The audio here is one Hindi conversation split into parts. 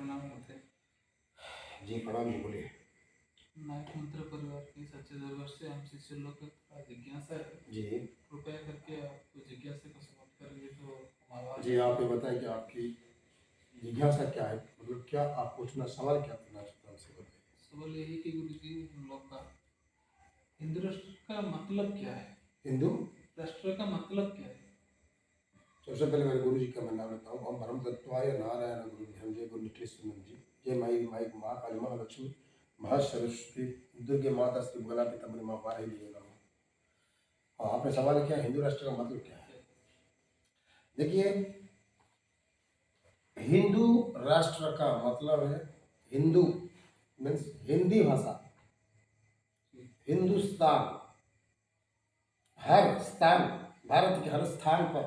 प्रणाम होते। जी प्रणाम जी, बोलिए। नायक मंत्र परिवार की सच्चे दरबार से हम शिष्य लोग को थोड़ा जिज्ञासा है। जी कृपया करके आप जिज्ञासा को समाप्त करेंगे तो हमारा जी, आप ये बताएं कि आपकी जिज्ञासा क्या है, मतलब क्या आप पूछना, सवाल क्या करना चाहते हैं, हमसे बताइए। सवाल यही कि गुरु जी हम लोग का हिंदू राष्ट्र का मतलब क्या है? हिंदू राष्ट्र का मतलब क्या है? सबसे पहले मेरे गुरु जी का मैं नाम लेता हूँ। हम ब्रह्म तत्वाय नारायण गुरु धनंजय गुरु निकृष्ण जी। जय माई माई माँ काली माँ लक्ष्मी महासरस्वती दुर्गे माता श्री बोला पितामरी माँ वाराही जी नाम। हाँ, आपने सवाल किया हिंदू राष्ट्र का मतलब क्या है। देखिए, हिंदू राष्ट्र का मतलब है, हिंदू मीन्स हिंदी भाषा, हिंदुस्तान, हर स्थान, भारत के हर स्थान पर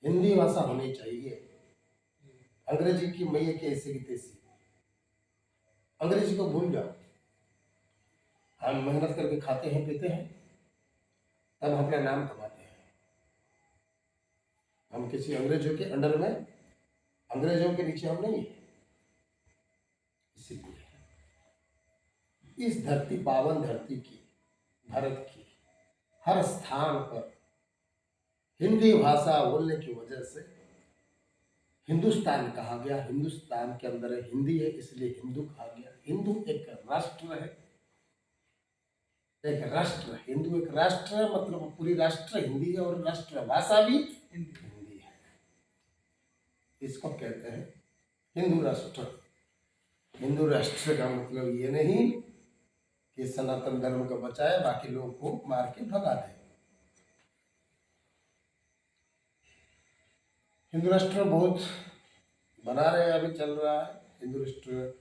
हिंदी भाषा होनी चाहिए। अंग्रेजी की मैया की ऐसी की तैसी, अंग्रेजी को भूल जाओ। हम मेहनत करके खाते हैं पीते हैं, तब हम अपना नाम कमाते हैं। हम किसी अंग्रेजों के अंडर में, अंग्रेजों के नीचे हम नहीं है। इसीलिए इस धरती, पावन धरती की, भारत की हर स्थान पर हिंदी भाषा बोलने की वजह से हिंदुस्तान कहा गया। हिंदुस्तान के अंदर हिंदी है, इसलिए हिंदू कहा गया। हिंदू एक राष्ट्र है, एक राष्ट्र, हिंदू एक राष्ट्र है, मतलब पूरी राष्ट्र हिंदी है और राष्ट्र भाषा भी हिंदी है। इसको कहते हैं हिंदू राष्ट्र। हिंदू राष्ट्र का मतलब ये नहीं कि सनातन धर्म को बचाए, बाकी लोगों को मार के भगा दे। हिंदू राष्ट्र बहुत बना रहे हैं, अभी चल रहा है हिंदू राष्ट्र।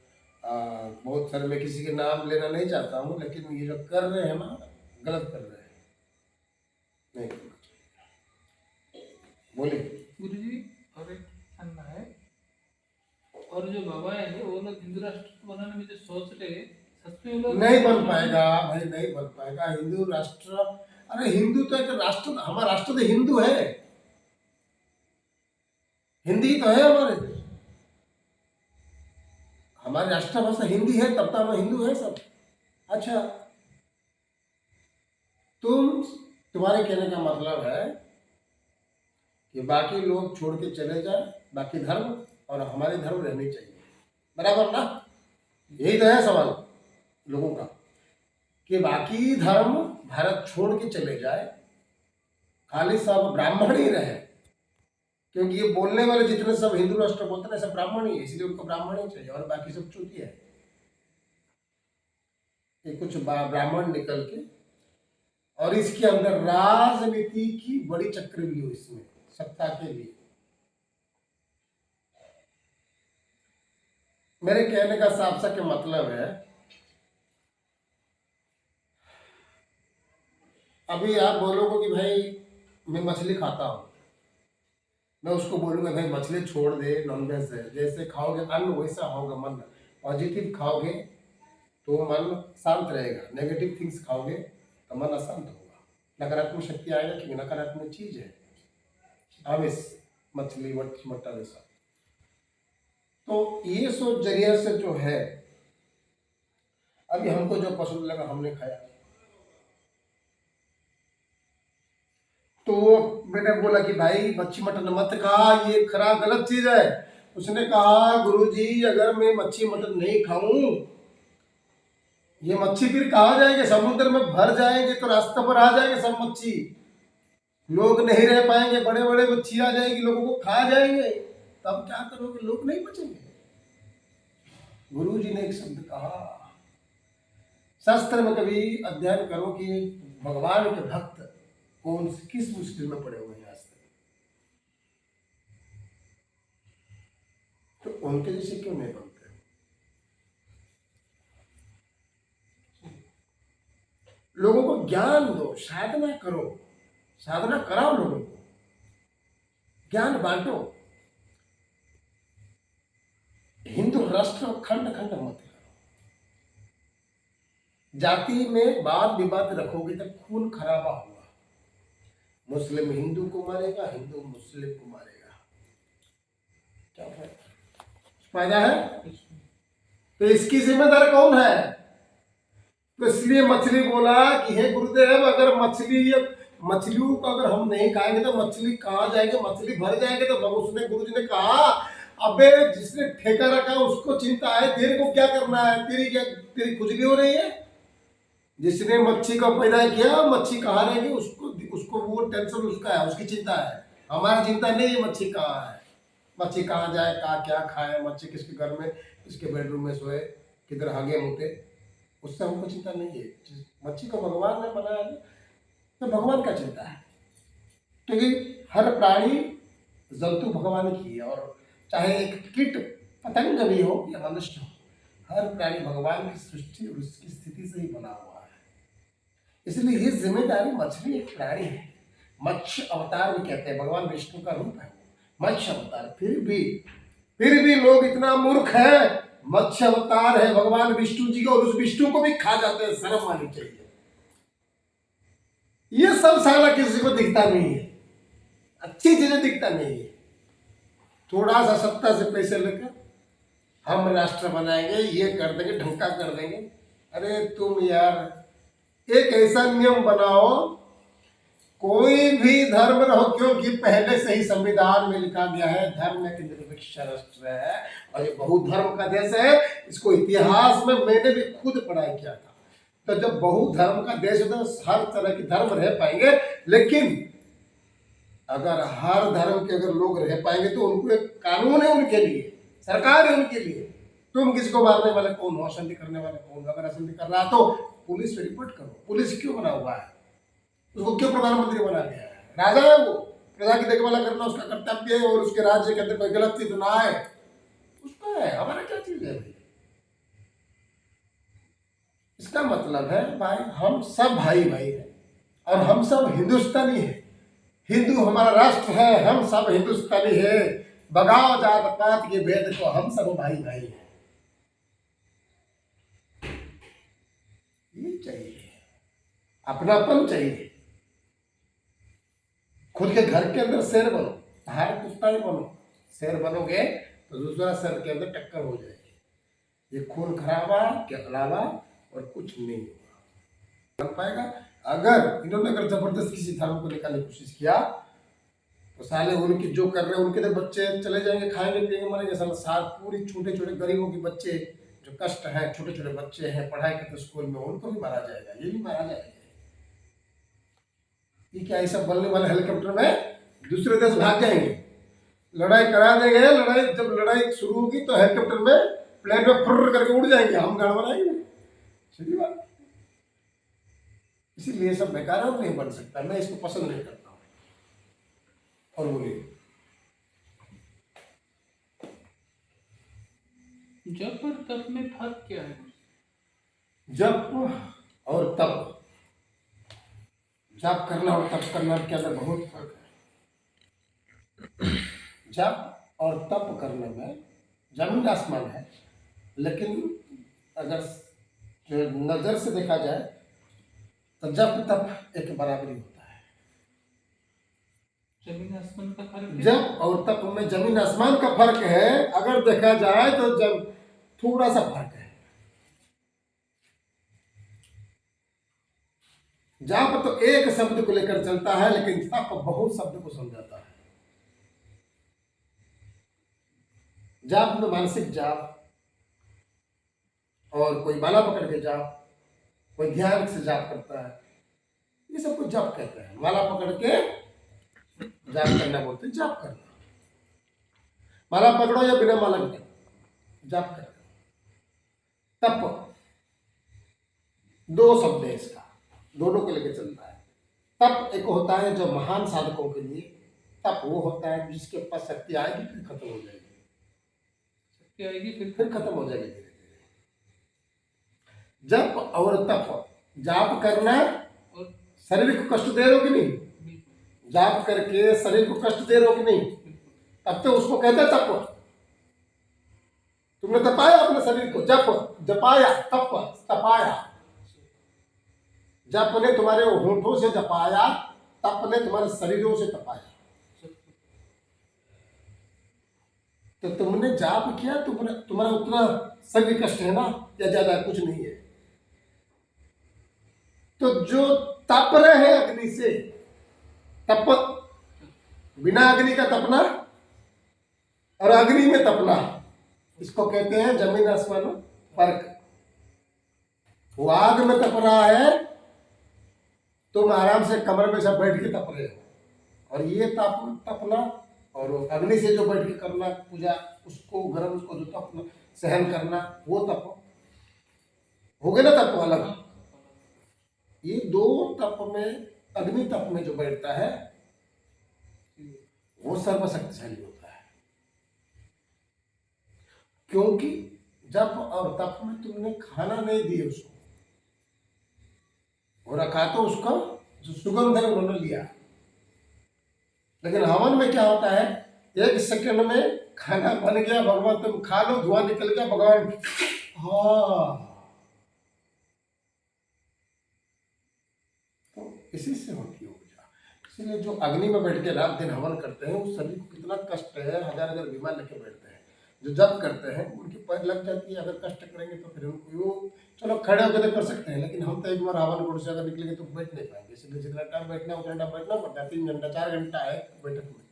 बहुत सारे, मैं किसी के नाम लेना नहीं चाहता हूँ, लेकिन ये जो कर रहे हैं ना, गलत कर रहे हैं, नहीं करना चाहिए। बोलिए गुरु जी और एक अन्ना है, और जो बाबा है वो लोग हिंदू राष्ट्र बनाने में जो सोच रहे हैं, सच में वो लोग नहीं बन पाएगा भाई, नहीं बन पाएगा हिंदू राष्ट्र। अरे हिंदू तो एक राष्ट्र, हमारा राष्ट्र तो हिंदू है, हिंदी तो है हमारे, हमारी राष्ट्रभाषा हिंदी है, तब तो हम हिंदू है सब। अच्छा, तुम्हारे कहने का मतलब है कि बाकी लोग छोड़ के चले जाए, बाकी धर्म, और हमारे धर्म रहने चाहिए, बराबर ना? यही तो है सवाल लोगों का, कि बाकी धर्म भारत छोड़ के चले जाए, खाली सब ब्राह्मण ही रहे। क्योंकि ये बोलने वाले जितने सब हिंदू राष्ट्र बोलते हैं सब ब्राह्मण ही है, इसलिए उनको ब्राह्मण ही चाहिए, और बाकी सब चूतिया है। ये कुछ ब्राह्मण निकल के, और इसके अंदर राजनीति की बड़ी चक्रव्यूह हो, इसमें सत्ता के लिए। मेरे कहने का साफ सा मतलब है, अभी आप बोलोगे कि भाई मैं मछली खाता हूं, मैं उसको बोलूंगा भाई मछली छोड़ दे, नॉनवेज है। जैसे खाओगे अन्न वैसा होगा मन। पॉजिटिव खाओगे तो मन शांत रहेगा, नेगेटिव थिंग्स खाओगे तो मन अशांत होगा, नकारात्मक शक्ति आएगा, क्योंकि नकारात्मक चीज है आमिष, मछली मटन ऐसा। तो ये सोच जरिया से जो है, अभी हमको जो पसंद लगा हमने खाया, तो मैंने बोला कि भाई मच्छी मटन मत खा, ये खराब गलत चीज है। उसने कहा गुरुजी अगर मैं मच्छी मटन नहीं खाऊं, ये मच्छी फिर कहाँ जाएंगे, समुद्र में भर जाएंगे तो रास्ते पर आ जाएंगे सब मच्छी, लोग नहीं रह पाएंगे, बड़े बड़े मच्छी आ जाएगी, लोगों को खा जाएंगे, तब क्या करोगे, लोग नहीं बचेंगे। गुरुजी ने एक शब्द कहा, शास्त्र में कभी अध्ययन करो कि भगवान के भक्त कौन किस मुश्किल में पड़े हुए हैं आज तक, तो उनके जैसे क्यों नहीं बनते। लोगों को ज्ञान दो, साधना करो, साधना कराओ, लोगों को ज्ञान बांटो। हिंदू राष्ट्र खंड खंड मत करो, जाति में वाद विवाद रखोगे तो खून खराबा होगा। मुस्लिम हिंदू को मारेगा, हिंदू मुस्लिम को मारेगा, क्या फर्क, फायदा है? कुछ नहीं। तो इसकी जिम्मेदार कौन है? तो इसलिए मछली बोला कि हे गुरुदेव, अगर मछलियों को अगर हम नहीं खाएंगे तो मछली कहाँ जाएंगे, मछली भर जाएंगे। तो उसने गुरु जी ने कहा, अबे जिसने ठेका रखा है उसको चिंता है, तेरे को क्या करना है? तेरी खुजली हो रही है। जिसने मच्छी को पैदा किया, मच्छी कहाँ रहेगी उसको वो टेंशन उसका है, उसकी चिंता है। हमारी चिंता नहीं है मच्छी कहाँ है, मच्छी कहाँ जाए, कहाँ क्या खाए, मच्छी किसके घर में, किसके बेडरूम में सोए, किधर हागे मुते, उससे हमको चिंता नहीं है। मच्छी को भगवान ने बनाया है, तो भगवान का चिंता है। क्योंकि हर प्राणी जंतु भगवान की है, और चाहे एक कीट पतंग भी हो या मनुष्य हो, हर प्राणी भगवान की सृष्टि और उसकी स्थिति से ही बना हुआ है। इसलिए ये जिम्मेदारी, मछली एक प्राणी है, मत्स्य अवतार भी कहते हैं, भगवान विष्णु का रूप है मत्स्य अवतार। फिर भी लोग इतना मूर्ख है, मत्स्य अवतार है भगवान विष्णु जी को, और उस विष्णु को भी खा जाते हैं। शर्म आनी चाहिए। ये सब सारा किसी को दिखता नहीं है, अच्छी चीजें दिखता नहीं है। थोड़ा सा सत्ता से पैसे लेकर हम राष्ट्र बनाएंगे, ये कर देंगे, ढंका कर देंगे। अरे तुम यार एक ऐसा नियम बनाओ, कोई भी धर्म रहो, क्योंकि पहले से ही संविधान में लिखा गया है धर्म एक निरपेक्ष राष्ट्र है, और ये बहुधर्म का देश है। इसको इतिहास में मैंने भी खुद पढ़ाई किया था। तो जब बहुधर्म का देश है तो हर तरह के धर्म रह पाएंगे, लेकिन अगर हर धर्म के अगर लोग रह पाएंगे तो उनको एक कानून है, उनके लिए सरकार है, उनके लिए। तुम किसी को मारने वाले कौन हो, अशांति करने वाले कौन? अगर अशांति कर रहा तो पुलिस पे रिपोर्ट करो। पुलिस क्यों बना हुआ है? उसको क्यों प्रधानमंत्री बना दिया है? राजा है वो, प्रजा की देखभाल करना उसका कर्तव्य है, और उसके राज्य के अंदर कोई गलत चीज ना है उसका है। हमारा क्या चीज है भाई? इसका मतलब है भाई हम सब भाई भाई हैं, और हम सब हिंदुस्तानी हैं। हिंदू हमारा राष्ट्र है, हम सब हिंदुस्तानी है। बगाओ जात पात के भेद को, हम सब भाई भाई हैं। ये चाहिए, अपनापन चाहिए। खुद के घर के अंदर शेर बनो, बाहर कुत्ता ही बनो। शेर बनोगे तो दूसरा शेर के अंदर टक्कर हो जाएगी। ये खून खराबा के अलावा और कुछ नहीं होगा, बन पाएगा। अगर इन्होंने जबरदस्त किसी धर्म को निकालने की कोशिश किया तो साले उनकी जो कर रहे हैं, उनके तो बच्चे चले जाएंगे, खाएंगे पिएंगे मरेंगे। साल पूरी छोटे छोटे गरीबों के बच्चे जो कष्ट है, छोटे छोटे बच्चे हैं पढ़ाई करते स्कूल में, उनको भी मारा जाएगा, ये भी मारा जाएगा। ये क्या ऐसा बनने वाले हेलीकॉप्टर में दूसरे देश भाग जाएंगे, लड़ाई करा देंगे। जब लड़ाई शुरू होगी तो हेलीकॉप्टर में प्लेन में फुर्र करके उड़ जाएंगे, हम गाड़ बनाएंगे। सीधी बात। इसीलिए सब बेकार है, नहीं बन सकता। मैं इसको पसंद नहीं करता हूँ। और बोलिए, जप और तप में फर्क क्या है? जप और तप, जप करना और तप करना के अंदर बहुत फर्क है। जप और तप करने में जमीन आसमान है, लेकिन अगर नजर से देखा जाए तो जप तप एक बराबरी होता है। जमीन आसमान का फर्क है? जप और तप में जमीन आसमान का फर्क है। अगर देखा जाए तो जब थोड़ा सा फर्क है। जाप तो एक शब्द को लेकर चलता है, लेकिन तप बहुत शब्द को समझाता है। जाप में मानसिक जाप, और कोई माला पकड़ के जाप, कोई ध्यान से जाप करता है, ये सब कुछ जाप कहते हैं। माला पकड़ के जाप करना बोलते हैं, जाप करना। माला पकड़ो या बिना माला के जाप करना। तप दो शब्द है इसका, दोनों को लेकर चलता है। तप एक होता है जो महान साधकों के लिए, तप वो होता है जिसके पास शक्ति आएगी फिर खत्म हो जाएगी, शक्ति आएगी फिर खत्म हो जाएगी धीरे धीरे। जप और तप, जाप करना और शरीर को कष्ट दे रहे हो कि नहीं? जाप करके शरीर को कष्ट दे रहे हो कि नहीं? तब तो उसको कहते हैं तप। तुमने तपाया अपने शरीर को, जप जपाया, तप तपाया। जप ने तुम्हारे होठों से जपाया, तप ने तुम्हारे शरीरों से तपाया। तो तुमने जाप किया, तुम्हारा उतना शरीर कष्ट है ना, या ज्यादा कुछ नहीं है। तो जो तप रहे अग्नि से, तप बिना अग्नि का तपना और अग्नि में तपना, इसको कहते हैं जमीन आसमान फर्क। वो आग में तप रहा है, तुम आराम से कमरे में सब बैठ के तप रहे हो, और ये तपना और अग्नि से जो बैठ के करना पूजा, उसको गर्म, उसको जो तपना सहन करना, वो तप हो गया ना, तप अलग। ये दो तप में, अग्नि तप में जो बैठता है वो सर्वशक्तिशाली होता है, क्योंकि जप और तप में तुमने खाना नहीं दिए उसको, और रखा तो उसका जो सुगंध है उन्होंने लिया। लेकिन हवन में क्या होता है, 1 सेकंड में खाना बन गया, भगवान तुम खा लो, धुआं निकल गया, भगवान हाँ। तो इसी से होती है ऊर्जा। इसलिए जो अग्नि में बैठ के रात दिन हवन करते हैं, उस शरीर को कितना कष्ट है, हजार हजार बीमार लेके बैठते हैं। जो जप करते हैं उनकी पैर लग जाती है, अगर कष्ट करेंगे तो फिर उनको वो चलो खड़े होकर तो कर सकते हैं, लेकिन हम तो एक बार हवन कुंड से अगर निकलेंगे तो बैठ नहीं पाएंगे। इसलिए जितना टाइम बैठना उतना टाइम बैठना पड़ता है, 3 घंटा 4 घंटा है बैठक में,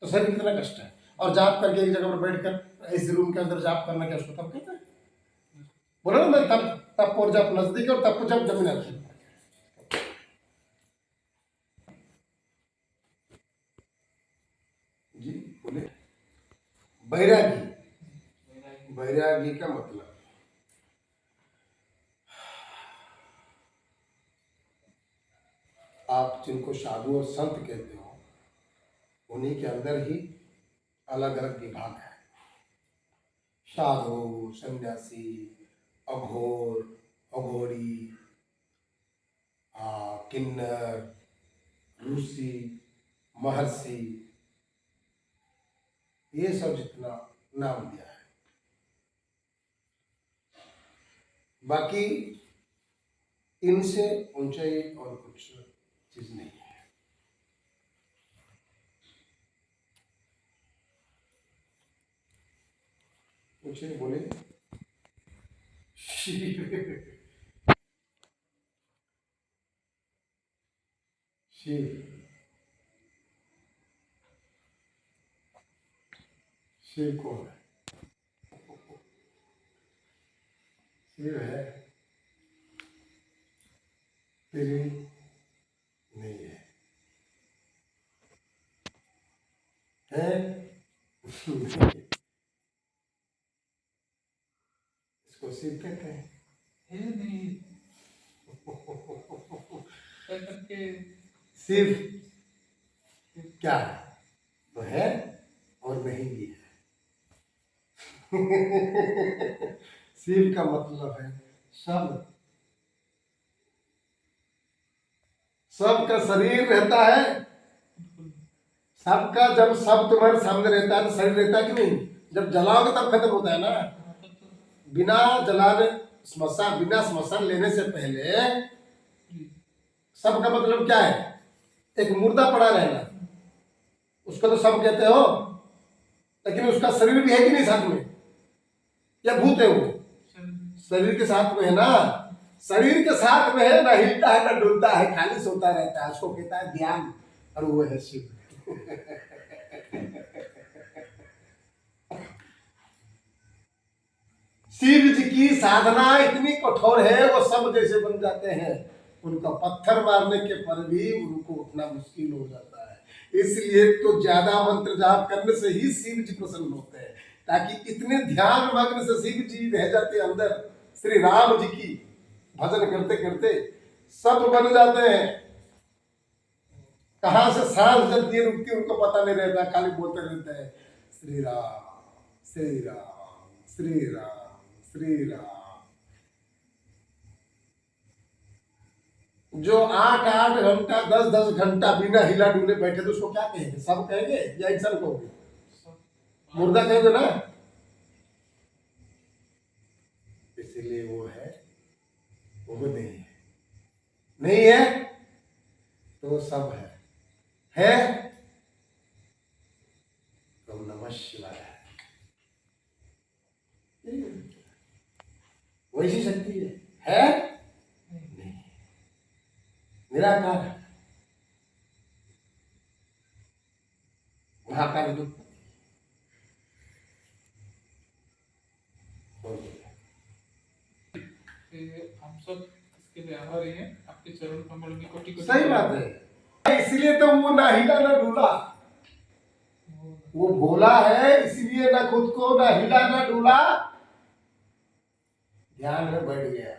तो शरीर कितना कष्ट है। और जाप करके एक जगह पर बैठकर इस रूम के अंदर जाप करना, क्या उसको तप कहते हैं? बोलो ना, मैं तप तप और जप नजदीक, और तप जप जमीन आती। जी बोले। बैरागी, बैरागी का मतलब आप जिनको साधु और संत कहते हो, उन्हीं के अंदर ही अलग अलग विभाग है। साधु, सन्यासी, अघोर, अघोरी, किन्नर, ऋषि, महर्षि, ये सब जितना नाम दिया है। बाकी इनसे ऊंचाई और कुछ चीज नहीं है। पूछे बोले। शिव, शिव, शिव कौन है? शिव है, तेरी नहीं है, है? इसको शिव कहते हैं। है नहीं करके शिव क्या है? तो है और नहीं भी है। शिव का मतलब है सब, सबका शरीर रहता है, सबका जब सब तुम्हारे सामने रहता है तो शरीर रहता है कि नहीं? जब जलाओगे तब खत्म होता है ना। बिना जलाने श्मशान, बिना श्मशान लेने से पहले सब का मतलब क्या है? एक मुर्दा पड़ा रहना, उसको तो सब कहते हो, लेकिन उसका शरीर भी है कि नहीं साथ में? या भूत है वो? शरीर के साथ में है ना, शरीर के साथ में है ना, हिलता है ना डुलता है, खाली सोता रहता है, उसको कहता है ध्यान, और वो है शिव। शिव जी की साधना इतनी कठोर है, वो सब जैसे बन जाते हैं, उनका पत्थर मारने के पर भी उनको उठना मुश्किल हो जाता है। इसलिए तो ज्यादा मंत्र जाप करने से ही शिव जी प्रसन्न होते हैं, ताकि इतने ध्यान मग्न से शिव जी रह जाते अंदर, श्री राम जी की भजन करते करते सब बन जाते हैं। कहां से सांस जब ये रुकती उनको पता नहीं रहता, खाली बोलते रहते हैं श्री राम श्री राम श्री राम श्री राम। जो 8-8 घंटा 10-10 घंटा बिना हिला डुले बैठे तो उसको क्या कहेंगे? सब कहेंगे या इंसान कहोगे? मुर्दा कहेंगे ना। इसीलिए वो है, वो नहीं है, नहीं है तो सब है तो नमः शिवाय। वैसी शक्ति है नहीं, निराकार है, महाकाल रूप। हम सब इसके लिए आभारी हैं, आपके चरण कमल की कोटि कोटि सही बात है, इसलिए तो वो ना हिला ना डूला, वो भोला है इसलिए ना खुद को ना हिला ना डूला, ध्यान में बैठ गया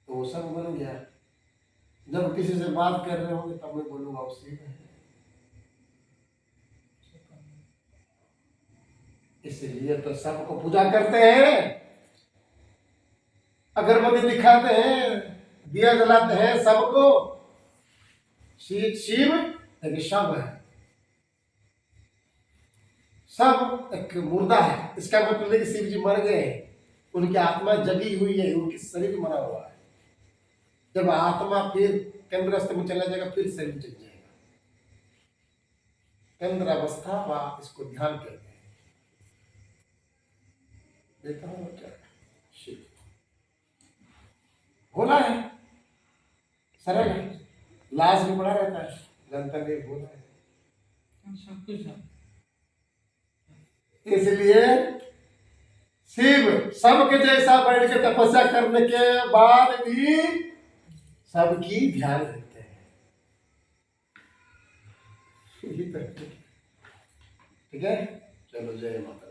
तो वो सब बन गया। जब किसी से बात कर रहे होंगे तब मैं बोलूंगा उसी में, इसलिए तो सबको पूजा करते हैं, अगरबत्ती दिखाते हैं, दिया जलाते हैं सबको। शिव एक शव है, सब एक मुर्दा है, इसका मतलब है कि शिव जी मर गए, उनकी आत्मा जगी हुई है, उनकी शरीर मरा हुआ है। जब आत्मा फिर केंद्र अवस्था में चला जाएगा फिर शरीर जग जाएगा, केंद्र अवस्था व इसको ध्यान करते हैं। देखा हूँ क्या शिव भोला है, सरल है, लाज में पड़ा रहता है, जनता नहीं भोला है, सब कुछ है। इसलिए शिव सबके जैसा बैठ के तपस्या करने के बाद भी सबकी ध्यान रखते हैं। ठीक है, चलो जय माता।